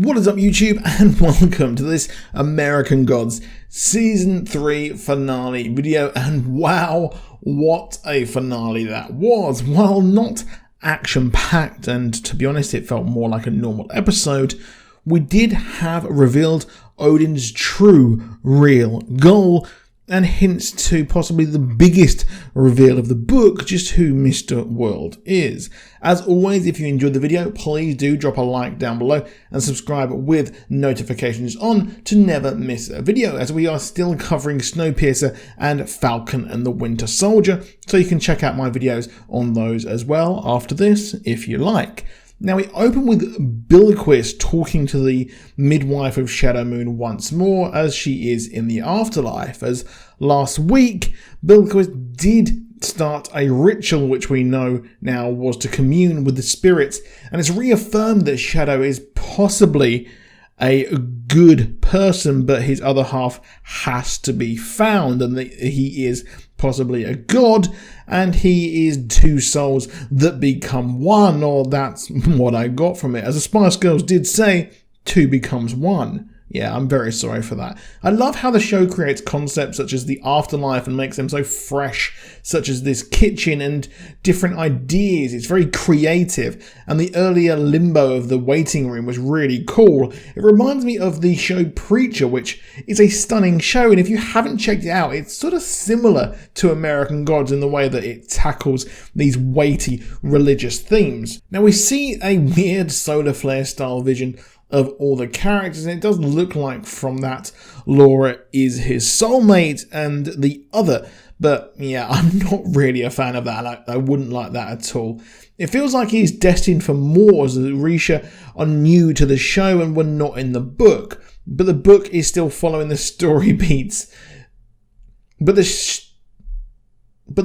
What is up, YouTube, and welcome to this American Gods Season 3 finale video. And wow, what a finale that was. While not action-packed, and to be honest, it felt more like a normal episode, we did have revealed Odin's true, real goal, and hints to possibly the biggest reveal of the book, just who Mr. World is. As always, if you enjoyed the video, please do drop a like down below and subscribe with notifications on to never miss a video, as we are still covering Snowpiercer and Falcon and the Winter Soldier, so you can check out my videos on those as well after this if you like. Now, we open with Bilquis talking to the midwife of Shadow Moon once more, as she is in the afterlife, as last week Bilquis did start a ritual which we know now was to commune with the spirits, and it's reaffirmed that Shadow is possibly a good person, but his other half has to be found, and that he is possibly a god, and he is two souls that become one, or that's what I got from it. As the Spice Girls did say, two becomes one. Yeah, I'm very sorry for that. I love how the show creates concepts such as the afterlife and makes them so fresh, such as this kitchen and different ideas. It's very creative, and the earlier limbo of the waiting room was really cool. It reminds me of the show Preacher, which is a stunning show, and if you haven't checked it out, it's sort of similar to American Gods in the way that it tackles these weighty religious themes. Now, we see a weird solar flare style vision of all the characters, and it does look like from that Laura is his soulmate and the other, but yeah, I'm not really a fan of that. I wouldn't like that at all. It feels like he's destined for more, as Risha are new to the show and were not in the book, but the book is still following the story beats. But the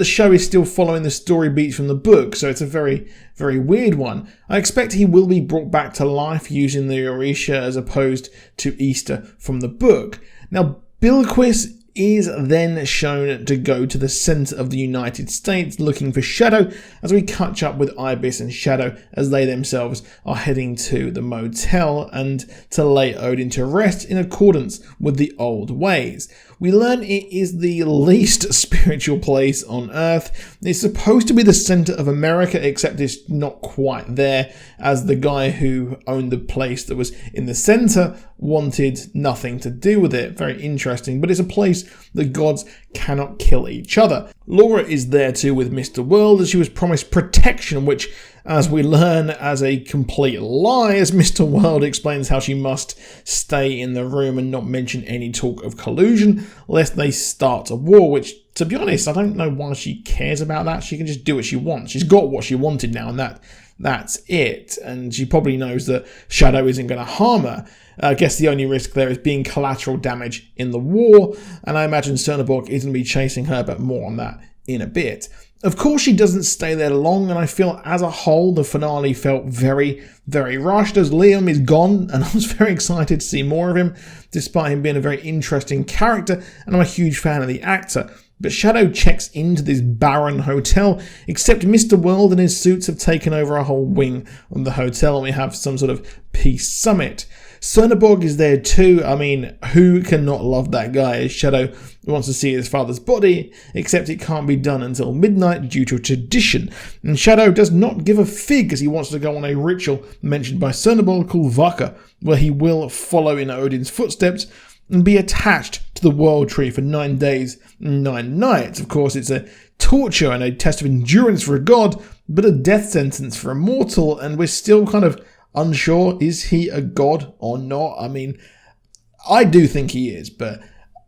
show is still following the story beats from the book, so it's a very, very weird one. I expect he will be brought back to life using the Orisha as opposed to Easter from the book. Now, Bilquis is then shown to go to the center of the United States looking for Shadow, as we catch up with Ibis and Shadow as they themselves are heading to the motel and to lay Odin to rest in accordance with the old ways. We learn it is the least spiritual place on Earth. It's supposed to be the center of America, except it's not quite there, as the guy who owned the place that was in the center wanted nothing to do with it. Very interesting, but it's a place the gods cannot kill each other. Laura is there too with Mr. World, as she was promised protection, which, as we learn, as a complete lie, as Mr. World explains how she must stay in the room and not mention any talk of collusion, lest they start a war, which, to be honest, I don't know why she cares about that. She can just do what she wants. She's got what she wanted now, and that's it. And she probably knows that Shadow isn't going to harm her. I guess the only risk there is being collateral damage in the war, and I imagine Cernaborg isn't going to be chasing her, but more on that in a bit. Of course, she doesn't stay there long, and I feel as a whole the finale felt very, very rushed, as Liam is gone, and I was very excited to see more of him, despite him being a very interesting character, and I'm a huge fan of the actor. But Shadow checks into this barren hotel, except Mr. World and his suits have taken over a whole wing of the hotel, and we have some sort of peace summit. Cernaborg is there too. I mean, who cannot love that guy? As Shadow wants to see his father's body, except it can't be done until midnight due to tradition. And Shadow does not give a fig, as he wants to go on a ritual mentioned by Cernaborg called Vaka, where he will follow in Odin's footsteps and be attached to the World Tree for 9 days and 9 nights. Of course, it's a torture and a test of endurance for a god, but a death sentence for a mortal, and we're still kind of unsure, is he a god or not? I mean, I do think he is, but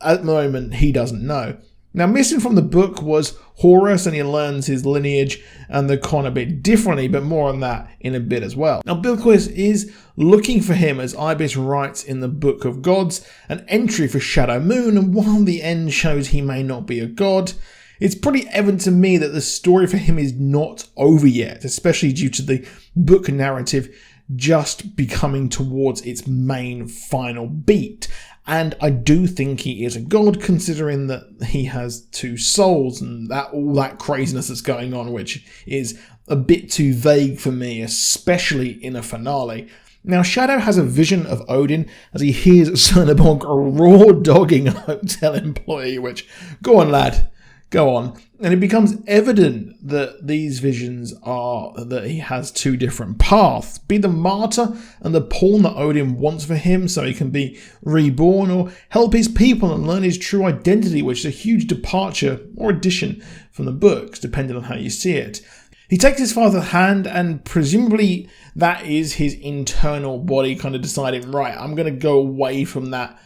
at the moment he doesn't know. Now, missing from the book was Horus, and he learns his lineage and the con a bit differently, but more on that in a bit as well. Now, Bilquis is looking for him, as Ibis writes in the Book of Gods, an entry for Shadow Moon, and while the end shows he may not be a god, it's pretty evident to me that the story for him is not over yet, especially due to the book narrative just becoming towards its main final beat. And I do think he is a god, considering that he has two souls and that all that craziness that's going on, which is a bit too vague for me, especially in a finale. Now, Shadow has a vision of Odin as he hears Cernabog raw dogging a hotel employee, which, go on lad, go on. And it becomes evident that these visions are that he has two different paths. Be the martyr and the pawn that Odin wants for him so he can be reborn, or help his people and learn his true identity, which is a huge departure or addition from the books, depending on how you see it. He takes his father's hand, and presumably that is his internal body kind of deciding, right, I'm going to go away from that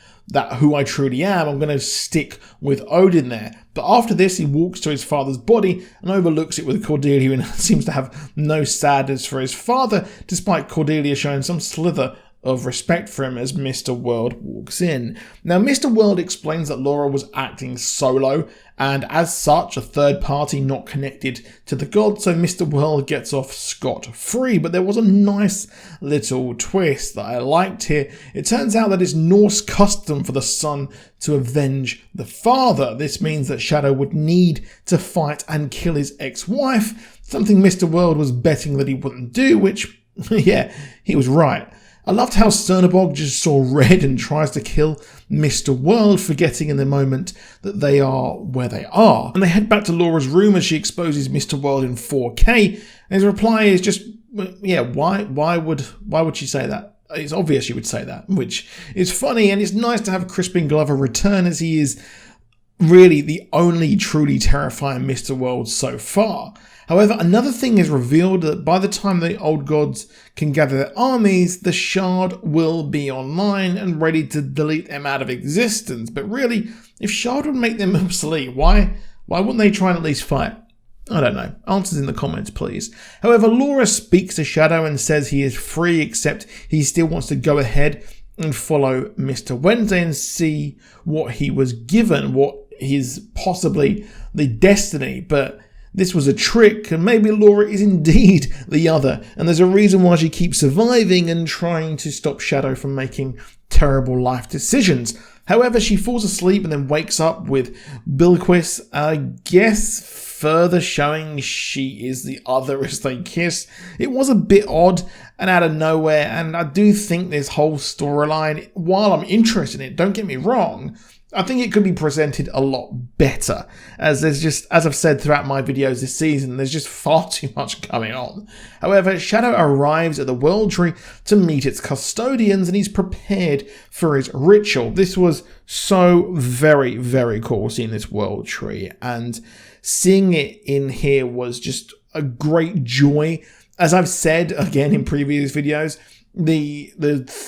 who I truly am. I'm going to stick with Odin there. But after this, he walks to his father's body and overlooks it with Cordelia, and seems to have no sadness for his father, despite Cordelia showing some slither of respect for him as Mr. World walks in. Now, Mr. World explains that Laura was acting solo, and as such, a third party not connected to the god, so Mr. World gets off scot-free. But there was a nice little twist that I liked here. It turns out that it's Norse custom for the son to avenge the father. This means that Shadow would need to fight and kill his ex-wife, something Mr. World was betting that he wouldn't do, which, yeah, he was right. I loved how Cernabog just saw red and tries to kill Mr. World, forgetting in the moment that they are where they are. And they head back to Laura's room as she exposes Mr. World in 4K. And his reply is just, yeah, why would she say that? It's obvious she would say that, which is funny, and it's nice to have Crispin Glover return, as he is really the only truly terrifying Mr. World so far. However, another thing is revealed, that by the time the old gods can gather their armies, the Shard will be online and ready to delete them out of existence. But really, if Shard would make them obsolete, why wouldn't they try and at least fight? I don't know. Answers in the comments, please. However, Laura speaks to Shadow and says he is free, except he still wants to go ahead and follow Mr. Wednesday and see what he was given, what is possibly the destiny. But this was a trick, and maybe Laura is indeed the other, and there's a reason why she keeps surviving and trying to stop Shadow from making terrible life decisions. However, she falls asleep and then wakes up with Bilquis, I guess further showing she is the other as they kiss. It was a bit odd and out of nowhere, and I do think this whole storyline, while I'm interested in it, don't get me wrong, I think it could be presented a lot better, as there's just, as I've said throughout my videos this season, there's just far too much going on. However, Shadow arrives at the World Tree to meet its custodians, and he's prepared for his ritual. This was so very, very cool, seeing this World Tree, and seeing it in here was just a great joy. As I've said again in previous videos, the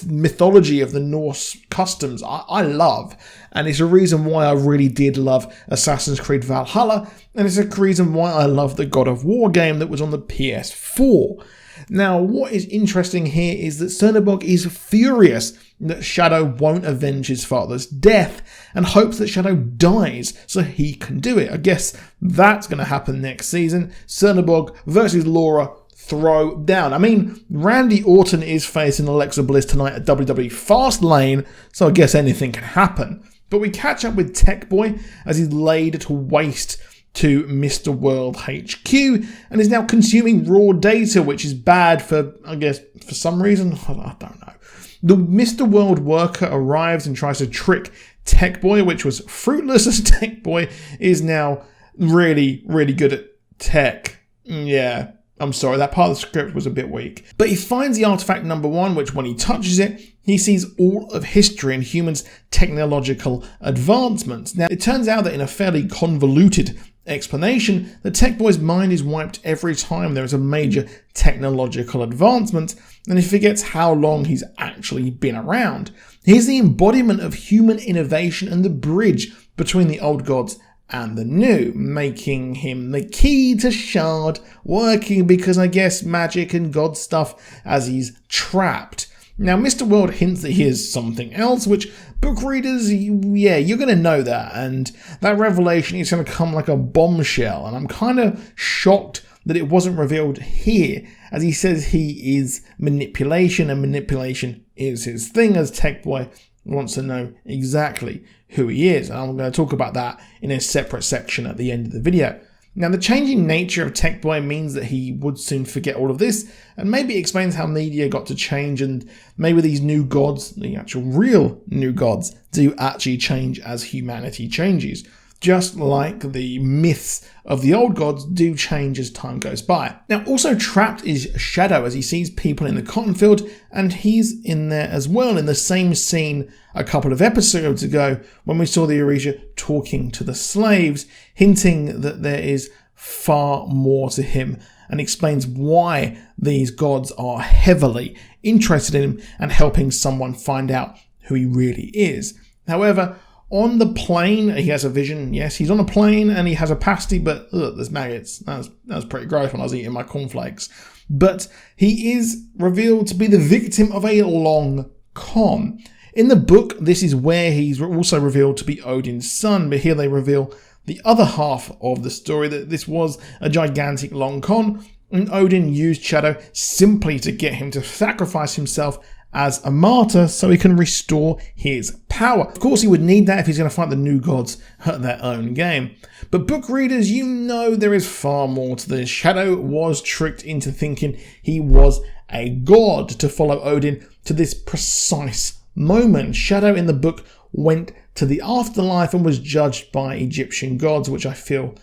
mythology of the Norse customs I love, and it's a reason why I really did love Assassin's Creed Valhalla, and it's a reason why I love the God of War game that was on the PS4. Now, what is interesting here is that Cernabog is furious that Shadow won't avenge his father's death, and hopes that Shadow dies so he can do it. I guess that's going to happen next season. Cernabog versus Laura throw down. I mean, Randy Orton is facing Alexa Bliss tonight at WWE Fastlane, so I guess anything can happen. But we catch up with Tech Boy as he's laid to waste to Mr. World HQ and is now consuming raw data, which is bad for, I guess, for some reason. I don't know. The Mr. World worker arrives and tries to trick Tech Boy, which was fruitless, as Tech Boy is now really, really good at tech. Yeah. I'm sorry, that part of the script was a bit weak. But he finds the artifact number 1, which when he touches it, he sees all of history and humans' technological advancements. Now, it turns out that in a fairly convoluted explanation, the Tech Boy's mind is wiped every time there is a major technological advancement, and he forgets how long he's actually been around. He's the embodiment of human innovation and the bridge between the old gods and the new, making him the key to Shard working, because I guess magic and god stuff as he's trapped. Now, Mr. World hints that he is something else, which book readers, yeah, you're going to know that, and that revelation is going to come like a bombshell, and I'm kind of shocked that it wasn't revealed here, as he says he is manipulation, and manipulation is his thing, as Tech Boy wants to know exactly who he is, and I'm going to talk about that in a separate section at the end of the video. Now, the changing nature of Tech Boy means that he would soon forget all of this, and maybe explains how media got to change, and maybe these new gods, the actual real new gods, do actually change as humanity changes. Just like the myths of the old gods do change as time goes by. Now, also trapped is Shadow as he sees people in the cotton field, and he's in there as well in the same scene a couple of episodes ago when we saw the Orisha talking to the slaves, hinting that there is far more to him, and explains why these gods are heavily interested in him and helping someone find out who he really is. However, on the plane, he has a vision. Yes, he's on a plane and he has a pasty, but there's maggots. That was pretty gross when I was eating my cornflakes. But he is revealed to be the victim of a long con. In the book, this is where he's also revealed to be Odin's son, but here they reveal the other half of the story, that this was a gigantic long con, and Odin used Shadow simply to get him to sacrifice himself as a martyr so he can restore his power. Of course, he would need that if he's going to fight the new gods at their own game. But book readers, you know there is far more to this. Shadow was tricked into thinking he was a god to follow Odin to this precise moment. Shadow in the book went to the afterlife and was judged by Egyptian gods, which I feel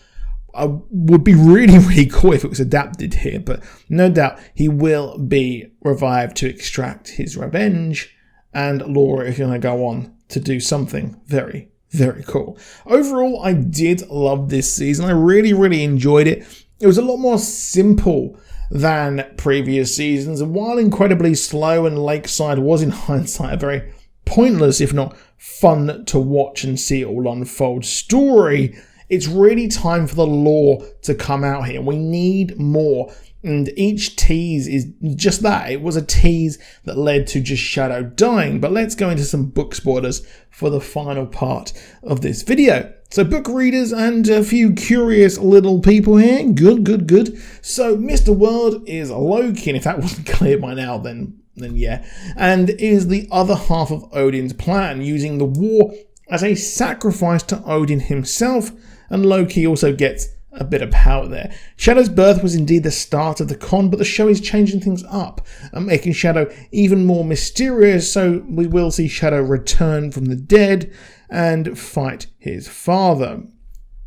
would be really, really cool if it was adapted here, but no doubt he will be revived to extract his revenge, and Laura is going to go on to do something very, very cool. Overall, I did love this season. I really, really enjoyed it. It was a lot more simple than previous seasons, and while incredibly slow and Lakeside was in hindsight a very pointless, if not fun to watch and see it all unfold story, it's really time for the lore to come out here. We need more. And each tease is just that. It was a tease that led to just Shadow dying. But let's go into some book spoilers for the final part of this video. So book readers and a few curious little people here. Good. So Mr. World is Loki. And if that wasn't clear by now, then yeah. And is the other half of Odin's plan, using the war as a sacrifice to Odin himself. And Loki also gets a bit of power there. Shadow's birth was indeed the start of the con, but the show is changing things up and making Shadow even more mysterious, so we will see Shadow return from the dead and fight his father.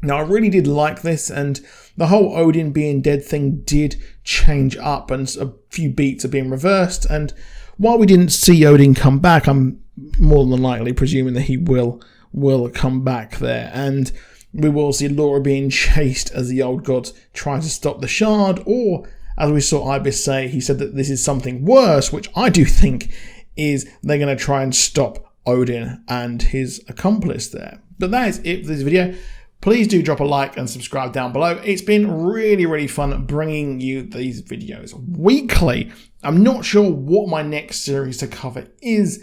Now, I really did like this, and the whole Odin being dead thing did change up, and a few beats are being reversed, and while we didn't see Odin come back, I'm more than likely presuming that he will come back there, and we will see Laura being chased as the old gods try to stop the shard, or as we saw Ibis say, he said that this is something worse, which I do think is they're going to try and stop Odin and his accomplice there. But that is it for this video. Please do drop a like and subscribe down below. It's been really, really fun bringing you these videos weekly. I'm not sure what my next series to cover is,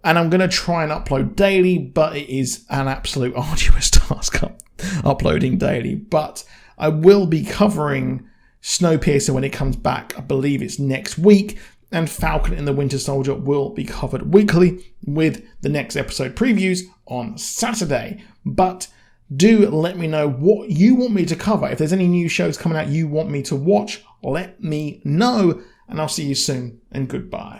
and I'm going to try and upload daily, but it is an absolute arduous task uploading daily. But I will be covering Snowpiercer when it comes back. I believe it's next week. And Falcon and the Winter Soldier will be covered weekly with the next episode previews on Saturday. But do let me know what you want me to cover. If there's any new shows coming out you want me to watch, let me know. And I'll see you soon, and goodbye.